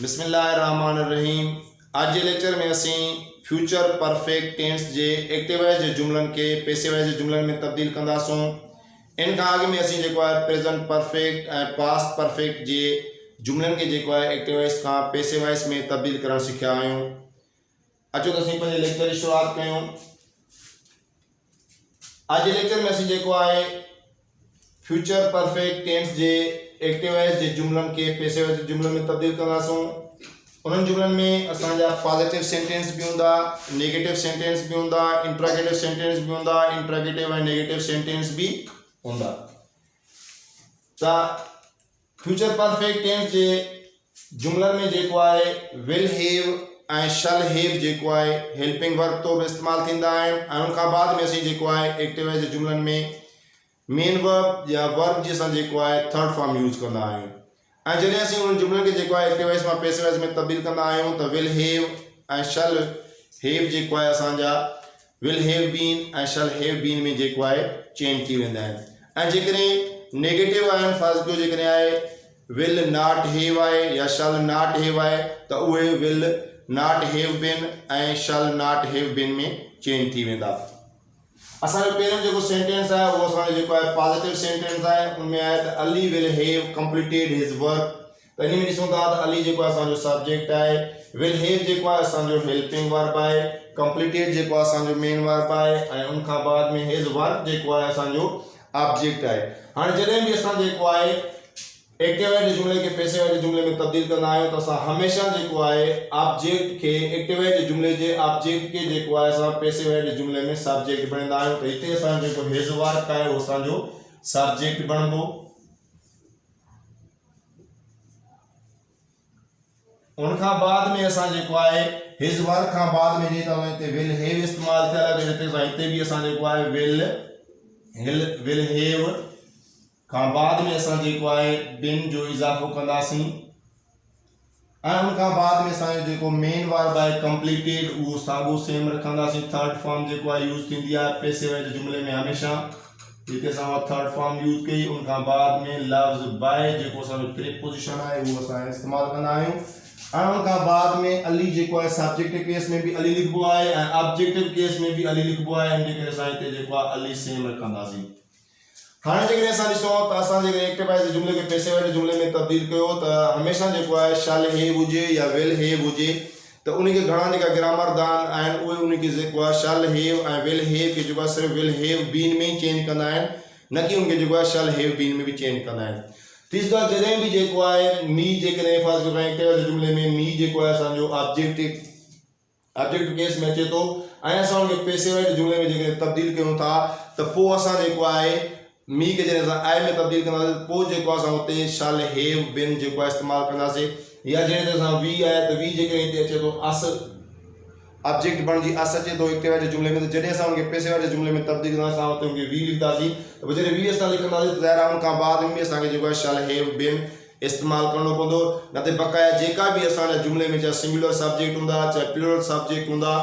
बिस्मिल्लाहिर्रहमानिर्रहीम। आज जे लेक्चर में असीं फ्यूचर परफेक्ट टेंस जे एक्टिवाइज जे जुमलन के पेसिवाइज जे जुमलन में तब्दील कंदासूं। इन खां अॻु में असीं जेको आहे प्रेजेंट परफेक्ट ऐं पास्ट परफेक्ट जे जुमलन के जेको आहे एक्टिवाइज खां पेसिवाइज में तब्दील करणु सिखिया आहियूं। अचो त असीं पंहिंजे लेक्चर जी शुरूआत कयूं। आज जे लेक्चर में असीं जेको आहे फ्यूचर परफेक्ट टेंस जे एक्टिवाइज जे जुमलन के पेसिवाइज जे जुमलन में तब्दील कंदासूं। उन जुमलन में असांजा पॉजिटिव सेंटेंस भी हुंदा, नेगेटिव सेंटेंस भी हुंदा, इंट्रोगेटिव सेंटेंस भी हुंदा, इंट्रोगेटिव ऐं नेगेटिव सेंटेंस भी हुंदा। त फ्यूचर परफेक्ट टेंस जे जुमलन में जेको आहे विल हैव ऐं शैल हैव जेको आहे हेल्पिंग वर्ब तो इस्तेमाल थींदा आहिनि ऐं उन खां बाद में असीं जेको आहे एक्टिवाइज जे जुमलन में मेन वर्ब या वर्ब जी असां जेको आहे थर्ड फॉर्म यूज़ कंदा आहियूं। ऐं जॾहिं असीं उन जुमलन के जेको आहे एक्टिवाइज मां पेसिवाइज में तब्दील कंदा आहियूं त विल हैव ऐं शैल हैव जेको आहे असांजा विल हैव बीन ऐं शैल हैव बीन में जेको आहे चेंज थी वेंदा आहिनि। ऐं जेकॾहिं नेगेटिव आहिनि, फर्ज़ कयो जेकॾहिं आहे विल नॉट हैव आहे या शैल नॉट हैव आहे त उहे विल नॉट हैव बीन ऐं शैल नॉट हैव बीन में चेंज थी वेंदा। असांजो पहिरियों जेको सेंटेंस आहे उहो असांजो जेको आहे पॉजिटिव सेंटेंस आहे। उनमें आहे त Ali will have completed his work. त इन में ॾिसूं था त अली जेको आहे असांजो सब्जेक्ट आहे, विल हैव जेको आहे असांजो हेल्पिंग वर्ब आहे, कंप्लीटेड जेको आहे असांजो मेन वर्ब आहे ऐं उन खां बाद में हिज वर्क जेको आहे असांजो ऑब्जेक्ट आहे। हाणे जॾहिं बि असां जेको आहे एक्टिवाइज जुमले के पेसिवाइज जुमले में तब्दील कंदा आहियूं त असां हमेशह जेको आहे ऑब्जेक्ट के एक्टिवाइज जुमले जे ऑब्जेक्ट के जेको आहे असां पेसिवाइज जुमले में सब्जेक्ट बणंदा आहियूं। त हिते असांजो जेको हिज वर्क आहे उहो असांजो सब्जेक्ट बणंदो। उन खां बाद में असां जेको आहे हिज वर्क खां बाद में जीअं तव्हां हिते विल हैव इस्तेमाल थियल आहे त हिते भी असां जेको आहे विल हैव खां बाद में असां जेको आहे बिन जो इजाफो कंदासीं ऐं उन खां बाद में असांजो जेको मेन वर्ब आहे कंप्लीटेड उहो साॻियो सेम रखंदासीं। थर्ड फॉर्म जेको आहे यूज़ थींदी आहे पेसिवाइज जुमले में हमेशह। हिते असां थर्ड फॉर्म यूज़ कई। उन खां बाद में लफ्ज़ बाय जेको असांजो प्रीपोजिशन आहे उहो असां इस्तेमाल कंदा आहियूं ऐं उन खां बाद में अली जेको आहे सब्जेक्टिव केस में भी अली लिखबो आहे ऐं ऑब्जेक्टिव केस में भी अली लिखबो आहे। इन करे असां हिते जेको आहे अली सेम रखंदासीं। हाणे जेकॾहिं असां ॾिसूं त असां जेकॾहिं एक्टिवाइज जुमले खे पेसिवाइज जुमले में तब्दील कयो त हमेशह जेको आहे शैल हैव हुजे या विल हैव हुजे त उनखे घणा जेका ग्रामरदान आहिनि उहे उनखे जेको आहे शैल हैव ऐं विल हैव खे जेको आहे सिर्फ़ु विल हैव बीन में ई चेंज कंदा आहिनि, न कि उनखे जेको आहे शैल हैव बीन में भी चेंज कंदा आहिनि। तीसरा जॾहिं भी जेको आहे मी जेकॾहिं फर्ज़ कयो एक्टिवाइज जुमले में मी जेको आहे असांजो ऑब्जेक्टिव केस में अचे थो ऐं असां उनखे पेसिवाइज जुमले में जेकॾहिं तब्दील कयूं था त पोइ असां जेको आहे मी के जॾहिं असां आई में तब्दील कंदासीं पोइ जेको असां हुते शैल हैव बीन जेको आहे इस्तेमाल कंदासीं। या जॾहिं असां वी आहे त वी जेकॾहिं हिते अचे थो अस ऑब्जेक्ट बणिजी अस अचे थो एक्टिवाइज जुमले में, त जॾहिं असां उनखे पेसिवाइज जुमले में तब्दील कंदासीं असां हुते उनखे वी लिखंदासीं। त जॾहिं वी असां लिखंदासीं त ज़ाहिर आहे उन खां बाद में असांखे जेको आहे शैल हैव बीन इस्तेमाल करणो पवंदो। न त बक़ाया जेका भी असांजा जुमले में चाहे सिंगुलर सब्जेक्ट हूंदा चाहे प्लूरल सब्जेक्ट हूंदा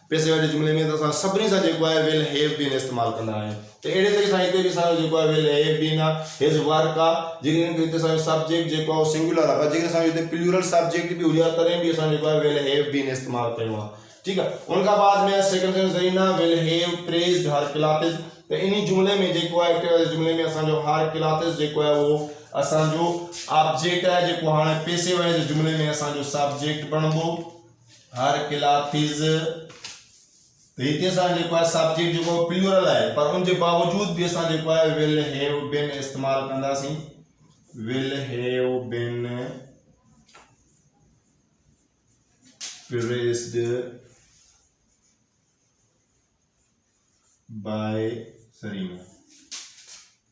पेसिवाइज जुमले में त असां सभिनी सां जेको आहे विल हैव बीन इस्तेमाल कंदा आहियूं। त अहिड़े तरीक़े सां हिते भी असांजो जेको आहे विल हैव बीन आहे हिज वर्क आहे। जेकॾहिं हिते असांजो सब्जेक्ट जेको आहे सिंगुलर आहे पर जेकॾहिं असांजो हिते प्लूरल सब्जेक्ट भी हुजे तॾहिं भी असां जेको आहे विल हैव बीन इस्तेमाल कयो आहे। ठीक है। उन खां बाद में second sentence Zarina will have praised her classes. त इन जुमले में जेको आहे एक्टिवाइज जुमले में असांजो हर क्लासेस जेको आहे उहो असांजो ऑब्जेक्ट आहे जेको हाणे पेसिवाइज जुमले में असांजो सब्जेक्ट बणंदो हर क्लासेस। तो हिते असां जेको आहे सब्जेक्ट जेको प्लूरल आहे पर उन जे बावजूद भी असां जेको आहे विल हैव बीन इस्तेमाल कंदासीं। Will have been praised by Zarina.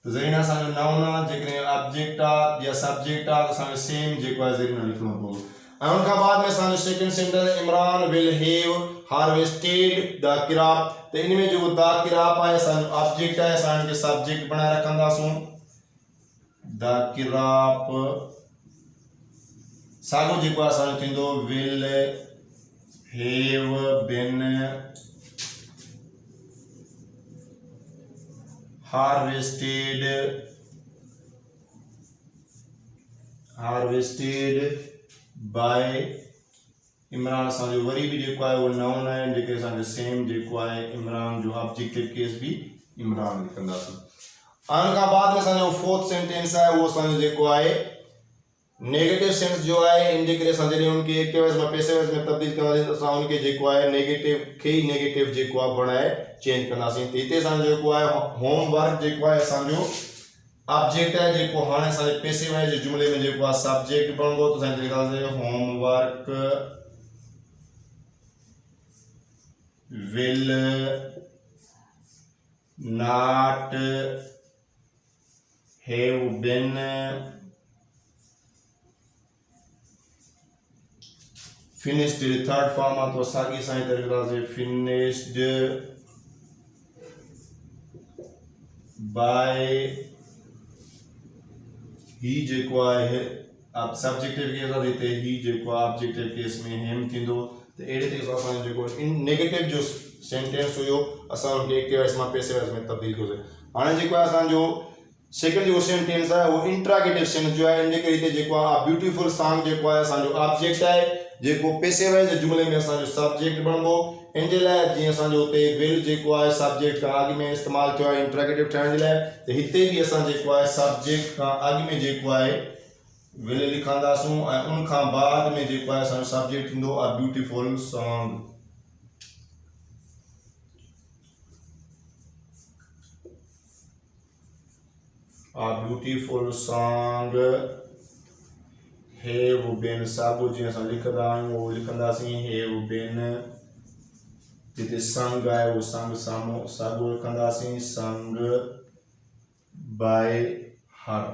तो ज़रीना असांजो नाउन आहे, जेकॾहिं ऑब्जेक्ट आहे या सब्जेक्ट आहे त असांखे सेम जेको आहे ज़रीना लिखणो पवंदो। ऐं उन खां बाद में असांजो second sentence Imran will have harvested the crop. त इन में जेको द क्रॉप आहे असांजो ऑब्जेक्ट आहे असां इनखे सब्जेक्ट बनाए रखंदासूं। द क्रॉप साॻियो जेको आहे असांजो थींदो will have been harvested by Imran असांजो वरी बि जेको आहे उहो नाउन आहिनि जेके असांखे सेम जेको आहे इमरान जो ऑब्जेक्टिव केस बि इमरान लिखंदासीं। उन खां बाद में असांजो फोर्थ सेंटेंस आहे उहो असांजो जेको आहे नेगेटिव सेंस जो आहे। इन जे करे असां जॾहिं उनखे एक्टिव वॉइस मां पैसिव वॉइस में तब्दील कंदासीं त असां उनखे जेको आहे नेगेटिव खे ई नेगेटिव जेको आहे बणाए चेंज कंदासीं। त हिते असांजो जेको आहे होमवर्क जेको आहे असांजो ऑब्जेक्ट है जेको हाणे असांजे पैसिव वॉइस जे जुमले में जेको आहे सब्जेक्ट बणंदो त असां लिखंदासीं homework will not have been finished third form तो सागी साइन तरीका से finished by ही जेको आहे अब सब्जेक्टिव केस देते ही जेको ऑब्जेक्टिव केस में हिम थींदो तो एड़े तरीके सां जेको इन नेगेटिव जो सेंटेंस हुयो असां उनखे एक्टिव वॉइस मां पैसिव वॉइस में तब्दील कयोसीं। हाणे जेको आहे असांजो सेकंड जो सेंटेंस आहे उहो इंट्रागेटिव सेंस जो आहे। इन जे करे हिते जेको आहे ब्यूटीफुल सॉन्ग जेको आहे असांजो ऑब्जेक्ट आहे जेको पैसिव वॉइस जे जुमले में असांजो सब्जेक्ट बणंदो। इन जे लाइ जीअं असांजो हुते विल जेको आहे सब्जेक्ट खां अॻु में इस्तेमालु थियो आहे इंट्रागेटिव ठाहिण जे लाइ त हिते बि असां जेको आहे सब्जेक्ट खां अॻु में जेको आहे विल लिखंदासूं ऐं उन खां बाद में जेको आहे असांजो सब्जेक्ट थींदो a beautiful song. A beautiful song have been साॻियो जीअं असां लिखंदा आहियूं उहो लिखंदासीं have been जिते संग आहे उहो संग साम्हूं साॻियो लिखंदासीं sung by her।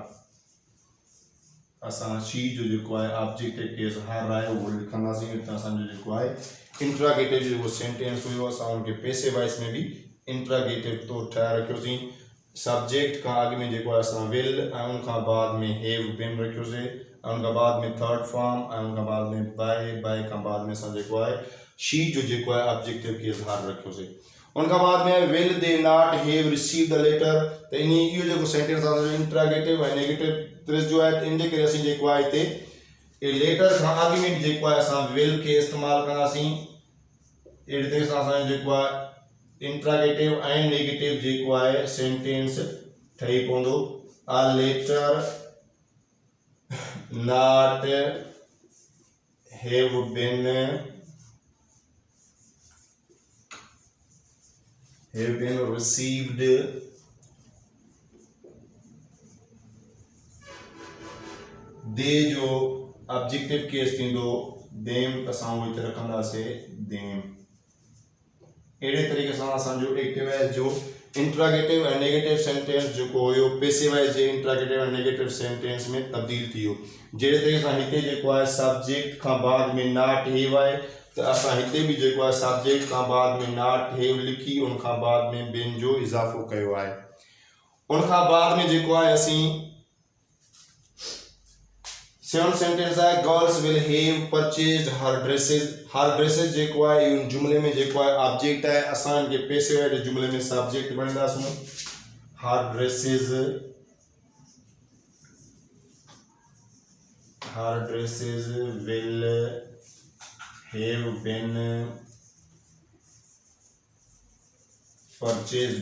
असां शी जो जेको आहे ऑब्जेक्टिव केस हर आहे उहो लिखंदासीं। हितां असांजो जेको आहे इंट्रागेटिव जो जेको सेंटेंस हुयो असां उनखे पैसिव वॉइस में बि इंट्रागेटिव तौरु ठाहे रखियोसीं। सब्जेक्ट खां अॻु में जेको आहे असां विल ऐं उन खां बाद में हैव बीन रखियोसीं ऐं उन खां बाद में थर्ड फॉर्म ऐं उन खां बाद में बाय खां बाद में असां जेको आहे शी जो जेको आहे ऑब्जेक्टिव केस हर रखियोसीं। उन खां बाद में will they not have received the letter त इन इहो जेको सेंटेंस आहे इंट्रागेटिव ऐं नेगेटिव त्रिस जो आहे इन जे करे असीं जेको आहे हिते लेटर खां अॻु में जेको आहे असां विल खे इस्तेमालु कंदासीं। अहिड़े तरीक़े सां असांजो जेको आहे इंट्रागेटिव एंड नेगेटिव जेको आहे सेंटेंस ठही पवंदो। A letter not have been received दे जो ऑब्जेक्टिव केस थींदो देम असां उहो हिते रखंदासीं देम। अहिड़े तरीक़े सां असांजो एक्टिव वॉइस जो इंट्रागेटिव ऐं नेगेटिव सेंटेंस जेको हुयो पैसिव वॉइस जे इंट्रागेटिव ऐं नेगेटिव सेंटेंस में तब्दील थी वियो। जहिड़े तरीक़े सां हिते जेको आहे सब्जेक्ट खां बाद में नॉट हैव आहे त असां हिते बि जेको आहे सब्जेक्ट खां बाद में नॉट हैव लिखी उन खां बाद में बिन जो इज़ाफ़ो कयो आहे। उन खां बाद में जेको आहे असीं सेवन सेंटेंस है girls will have purchased her dresses जेको आहे इन जुमले में जेको आहे ऑब्जेक्ट है असां इनके पैसिव है जुमले में सब्जेक्ट बणंदासूं। Her dresses will have been purchased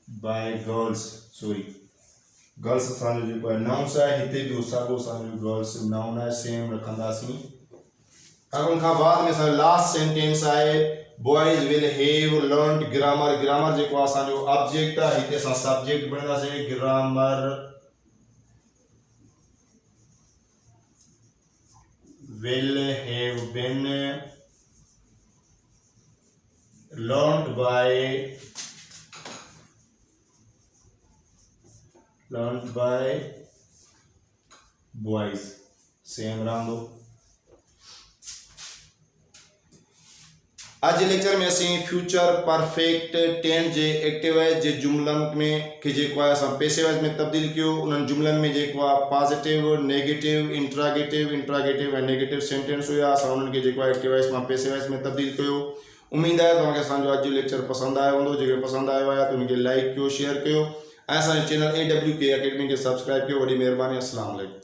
by girls girls असांजो जेको आहे नाउन्स आहे हिते बि साॻियो असांजो गर्ल्स नाउन आहे सेम रखंदासीं। ऐं उन खां बाद में असांजो लास्ट सेंटेंस आहे boys will have learned grammar जेको आहे असांजो ऑब्जेक्ट आहे हिते असां सब्जेक्ट बणंदासीं grammar will have been learned by boys same रहंदो। आज लेक्चर में असीं फ्यूचर परफेक्ट टेंस जे एक्टिव वॉइस जे जुमलनि में के जेको आहे असां पैसिव वॉइस में तब्दील कयो। उन्हनि जुमलनि में जेको आहे पॉजिटिव नेगेटिव इंट्रागेटिव ऐं नेगेटिव सेंटेंस हुया असां उन्हनि खे जेको आहे एक्टिव वॉइस मां पैसिव वॉइस में तब्दील कयो। उम्मीद आहे तव्हांखे असांजो अॼु जो लेक्चर पसंदि आयो हूंदो। जेकर पसंदि आयो आहे त उनखे लाइक कयो शेयर कयो ऐं असांजो चैनल AWK अकेडमी खे सब्सक्राइब कयो। वॾी महिरबानी। अस्सलाम वालेकुम।